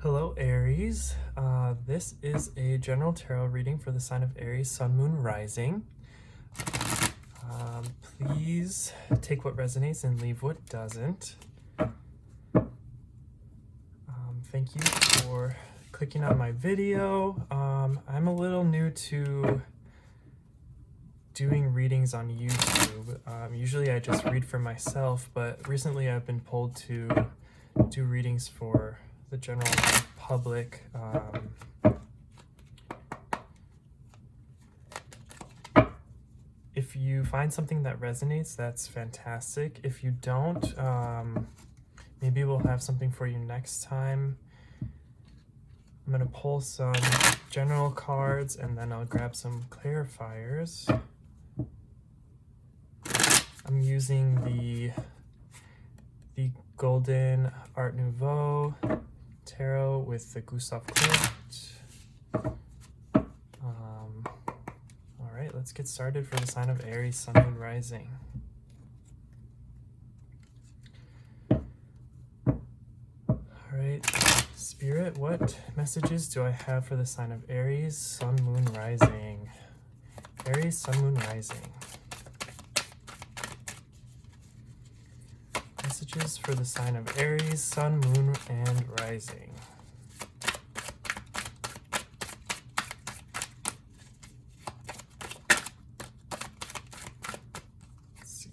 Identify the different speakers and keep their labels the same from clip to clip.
Speaker 1: Hello, Aries. This is a general tarot reading for the sign of Aries, Sun, Moon, Rising. Please take what resonates and leave what doesn't. Thank you for clicking on my video. I'm a little new to doing readings on YouTube. Usually I just read for myself, but recently I've been pulled to do readings for the general public. If you find something that resonates, that's fantastic. If you don't, maybe we'll have something for you next time. I'm gonna pull some general cards and then I'll grab some clarifiers. I'm using the Golden Art Nouveau tarot with the Gustav Klimt. All right, let's get started for the sign of Aries, Sun, Moon, Rising. All right, Spirit, what messages do I have for the sign of Aries, Sun, Moon, Rising? Aries, Sun, Moon, Rising. Messages for the sign of Aries, Sun, Moon, and Rising. Let's see.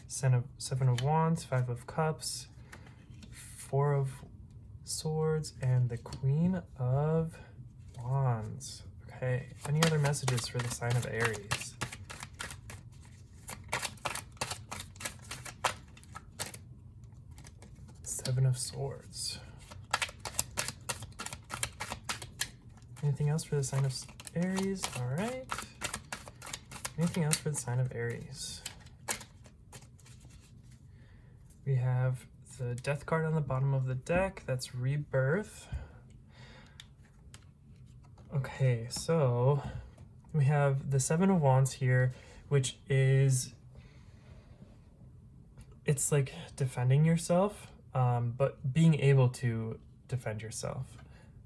Speaker 1: Seven of Wands, Five of Cups, Four of Swords, and the Queen of Wands. Okay, any other messages for the sign of Aries? Seven of Swords. Anything else for the sign of Aries? All right. Anything else for the sign of Aries? We have the Death card on the bottom of the deck. That's Rebirth. Okay, so we have the Seven of Wands here, which is, it's like defending yourself, but being able to defend yourself.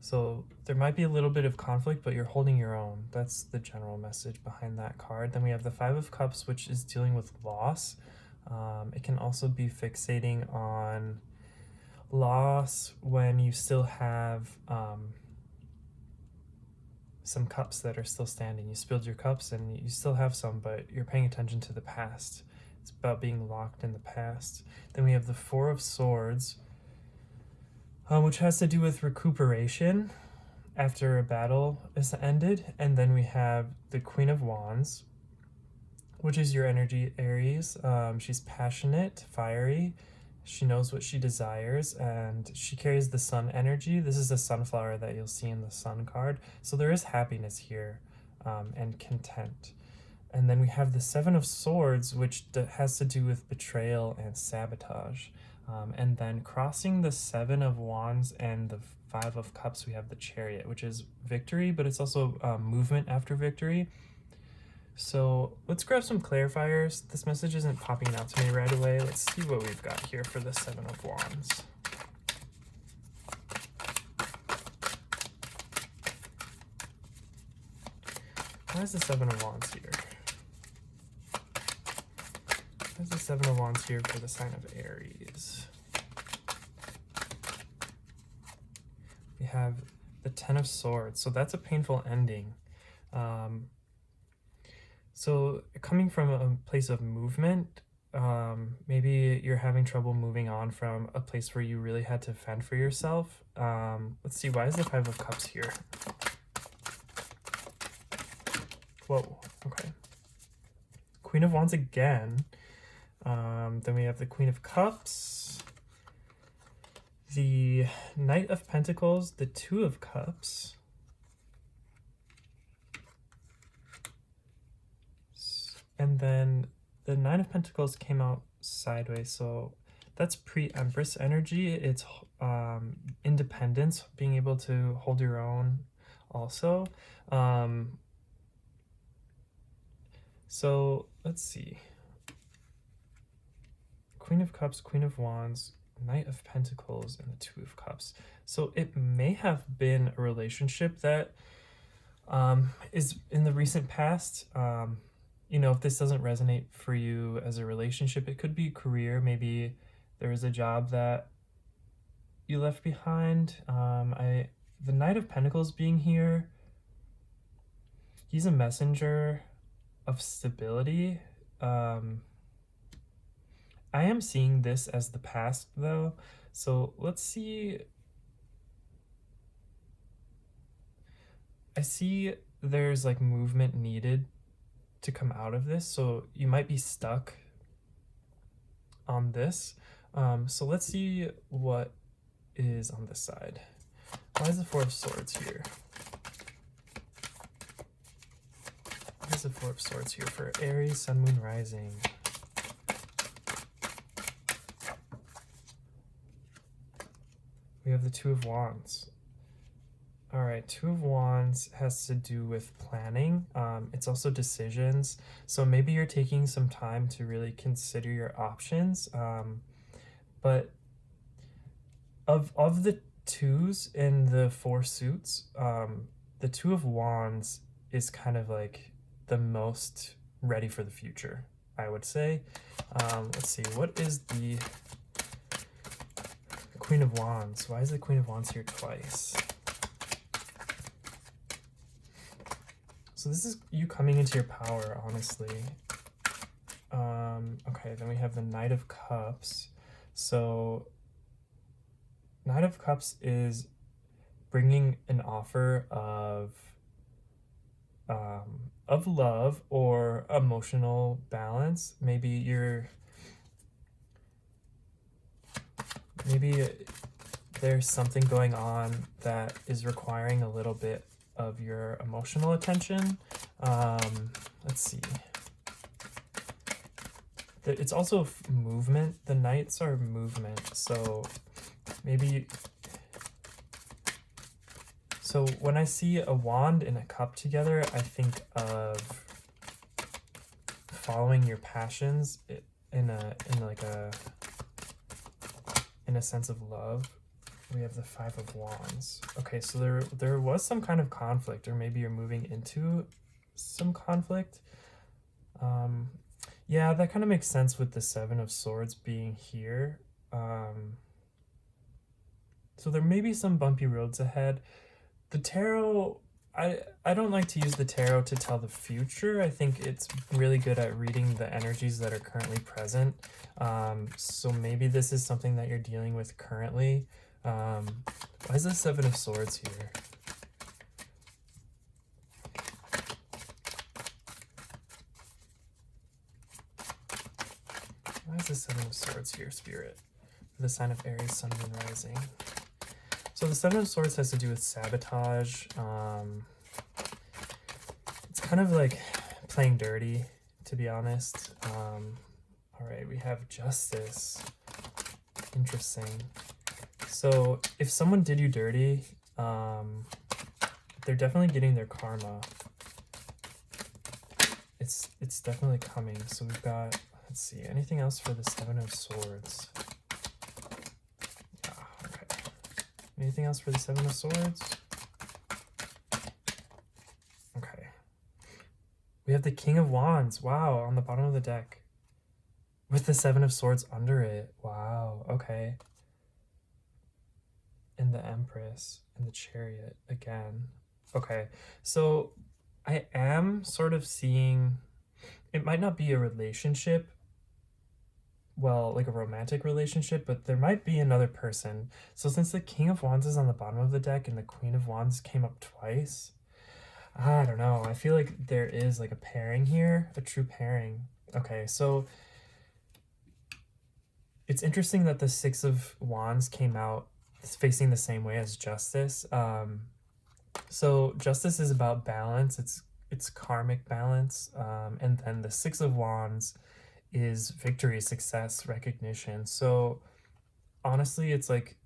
Speaker 1: So there might be a little bit of conflict, but you're holding your own. That's the general message behind that card. Then we have the Five of Cups, which is dealing with loss. It can also be fixating on loss when you still have some cups that are still standing. You spilled your cups and you still have some, but you're paying attention to the past. It's about being locked in the past. Then we have the Four of Swords, which has to do with recuperation after a battle is ended. And then we have the Queen of Wands, which is your energy, Aries. She's passionate, fiery. She knows what she desires, and she carries the sun energy. This is a sunflower that you'll see in the sun card. So there is happiness here, and content. And then we have the Seven of Swords, which has to do with betrayal and sabotage. And then crossing the Seven of Wands and the Five of Cups, we have the Chariot, which is victory, but it's also movement after victory. So let's grab some clarifiers. This message isn't popping out to me right away. Let's see what we've got here for the Seven of Wands. Why is the Seven of Wands here? Why is the Seven of Wands here for the sign of Aries? We have the Ten of Swords. So that's a painful ending. So coming from a place of movement, maybe you're having trouble moving on from a place where you really had to fend for yourself. Let's see, why is the Five of Cups here? Whoa, okay. Queen of Wands again. Then we have the Queen of Cups, the Knight of Pentacles, the Two of Cups, and then the Nine of Pentacles came out sideways, so that's pre-Empress energy. It's independence, being able to hold your own also. So let's see. Queen of Cups, Queen of Wands, Knight of Pentacles and the Two of Cups. So it may have been a relationship that is in the recent past. You know, if this doesn't resonate for you as a relationship, it could be career. Maybe there was a job that you left behind. The Knight of Pentacles being here, he's a messenger of stability. I am seeing this as the past though. So let's see. I see there's like movement needed to come out of this. So you might be stuck on this. So let's see what is on this side. Why is the Four of Swords here? Why is the Four of Swords here for Aries, Sun, Moon, Rising? We have the Two of Wands. All right, Two of Wands has to do with planning. It's also decisions. So maybe you're taking some time to really consider your options. But of the twos in the four suits, the Two of Wands is kind of like the most ready for the future, I would say. Let's see, what is the Queen of Wands? Why is the Queen of Wands here twice? So this is you coming into your power, honestly. Okay, then we have the Knight of Cups. So Knight of Cups is bringing an offer of love or emotional balance. Maybe there's something going on that is requiring a little bit of your emotional attention. Let's see. It's also movement. The Knights are movement. So maybe. So when I see a wand and a cup together, I think of following your passions in a sense of love. We have the Five of Wands. Okay, so there was some kind of conflict, or maybe you're moving into some conflict. Yeah, that kind of makes sense with the Seven of Swords being here. So there may be some bumpy roads ahead. The tarot, I don't like to use the tarot to tell the future. I think it's really good at reading the energies that are currently present. So maybe this is something that you're dealing with currently. Why is the Seven of Swords here? Why is the Seven of Swords here, Spirit? For the sign of Aries, Sun, Moon, Rising. So the Seven of Swords has to do with sabotage. It's kind of like playing dirty, to be honest. All right, we have Justice. Interesting. So if someone did you dirty, they're definitely getting their karma. It's definitely coming. So we've got, let's see, anything else for the Seven of Swords? Okay. Anything else for the Seven of Swords? Okay. We have the King of Wands. Wow, on the bottom of the deck. With the Seven of Swords under it. Wow, okay. And the Empress and the Chariot again. Okay, so I am sort of seeing, it might not be a relationship, well, like a romantic relationship, but there might be another person. So since the King of Wands is on the bottom of the deck and the Queen of Wands came up twice, I don't know. I feel like there is like a pairing here, a true pairing. Okay, so it's interesting that the Six of Wands came out facing the same way as Justice. So Justice is about balance. It's karmic balance. And then the Six of Wands is victory, success, recognition. So honestly, it's like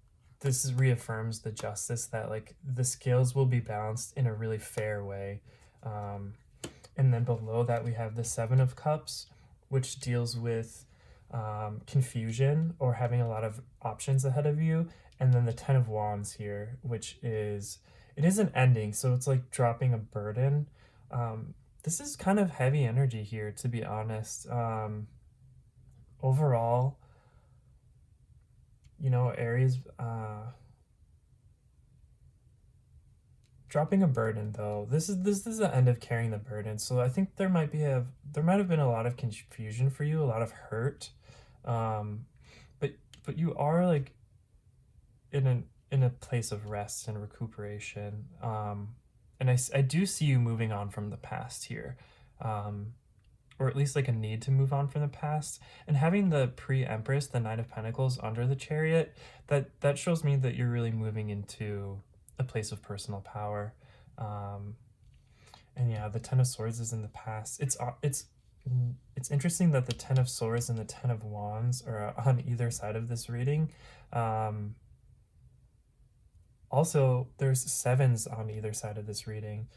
Speaker 1: this reaffirms the justice that like the scales will be balanced in a really fair way. And then below that we have the Seven of Cups, which deals with confusion or having a lot of options ahead of you. And then the Ten of Wands here, which is, it is an ending, so it's like dropping a burden. This is kind of heavy energy here, to be honest. Overall, you know, Aries, dropping a burden though. This is the end of carrying the burden. So I think there might have been a lot of confusion for you, a lot of hurt. Um, but you are like in a place of rest and recuperation. And I do see you moving on from the past here. Um, or at least like a need to move on from the past. And having the pre-Empress, the Knight of Pentacles under the Chariot, that shows me that you're really moving into a place of personal power. Um, and yeah, the Ten of Swords is in the past. It's interesting that the Ten of Swords and the Ten of Wands are on either side of this reading. Um, Also, there's sevens on either side of this reading.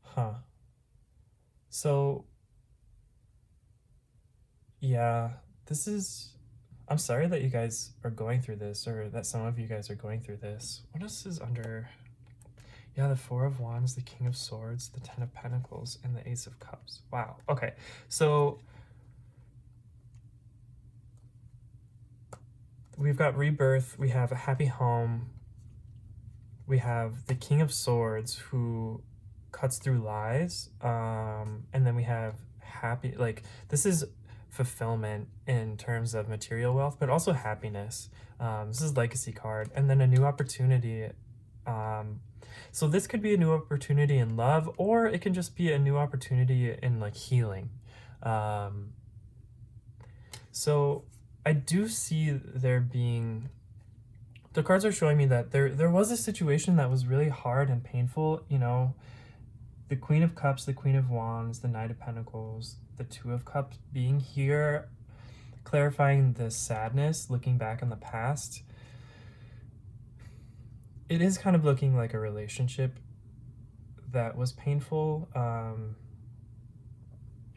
Speaker 1: Huh. So, yeah, this is. I'm sorry that you guys are going through this, or that some of you guys are going through this. What else is under? Yeah, the Four of Wands, the King of Swords, the Ten of Pentacles, and the Ace of Cups. Wow. Okay, so we've got rebirth, we have a happy home, we have the King of Swords who cuts through lies, and then we have happy, like, this is fulfillment in terms of material wealth, but also happiness. This is legacy card, and then a new opportunity. So this could be a new opportunity in love, or it can just be a new opportunity in like healing. So I do see there being, the cards are showing me that there was a situation that was really hard and painful, you know, the Queen of Cups, the Queen of Wands, the Knight of Pentacles, the Two of Cups being here, clarifying the sadness, looking back in the past. It is kind of looking like a relationship that was painful,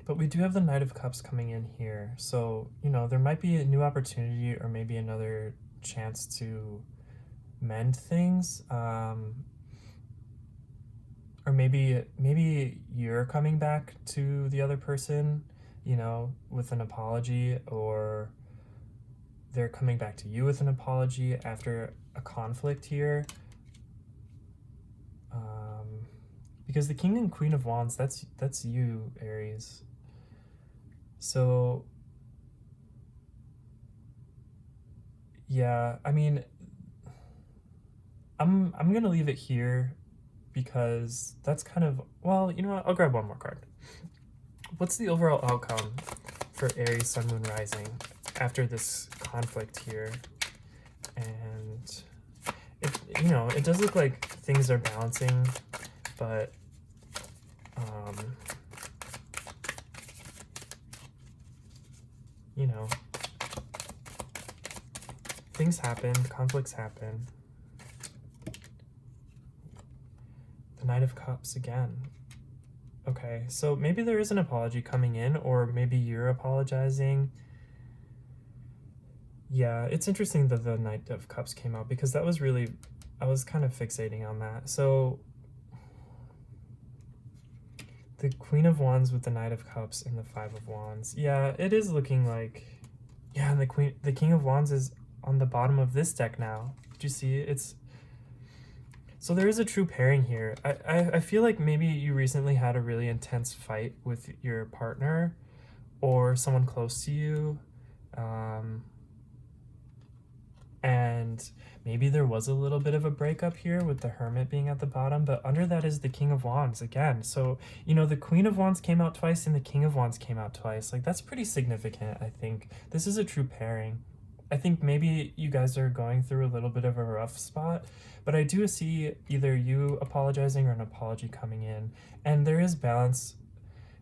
Speaker 1: but we do have the Knight of Cups coming in here. So, you know, there might be a new opportunity or maybe another chance to mend things. Or maybe you're coming back to the other person, you know, with an apology, or they're coming back to you with an apology after a conflict here. Because the King and Queen of Wands, that's you, Aries. So yeah, I mean, I'm gonna leave it here because that's kind of, well, you know what? I'll grab one more card. What's the overall outcome for Aries Sun Moon Rising after this conflict here? And it, you know, it does look like things are balancing, but you know, things happen, conflicts happen. The Knight of Cups again. Okay, so maybe there is an apology coming in, or maybe you're apologizing. Yeah, it's interesting that the Knight of Cups came out because that was really, I was kind of fixating on that. So the Queen of Wands with the Knight of Cups and the Five of Wands. Yeah, it is looking like, yeah, and the King of Wands is on the bottom of this deck now. Did you see it? It's, so there is a true pairing here. I feel like maybe you recently had a really intense fight with your partner or someone close to you. And maybe there was a little bit of a breakup here with the Hermit being at the bottom, but under that is the King of Wands again. So, you know, the Queen of Wands came out twice and the King of Wands came out twice. Like, that's pretty significant, I think. This is a true pairing. I think maybe you guys are going through a little bit of a rough spot, but I do see either you apologizing or an apology coming in. And there is balance.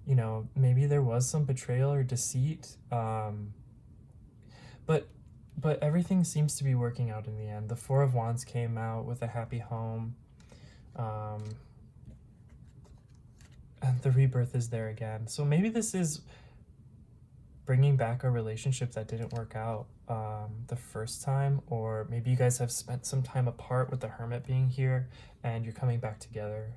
Speaker 1: You know, maybe there was some betrayal or deceit. But everything seems to be working out in the end. The Four of Wands came out with a happy home. And the rebirth is there again. So maybe this is bringing back a relationship that didn't work out the first time, or maybe you guys have spent some time apart with the Hermit being here and you're coming back together.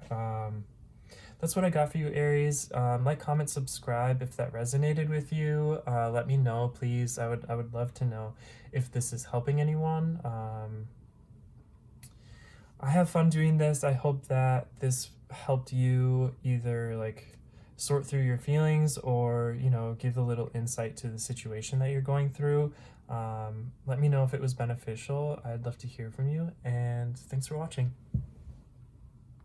Speaker 1: That's what I got for you, Aries. Like, comment, subscribe if that resonated with you. Let me know, please. I would love to know if this is helping anyone. I have fun doing this. I hope that this helped you either like sort through your feelings or, you know, give a little insight to the situation that you're going through. Let me know if it was beneficial. I'd love to hear from you, and thanks for watching.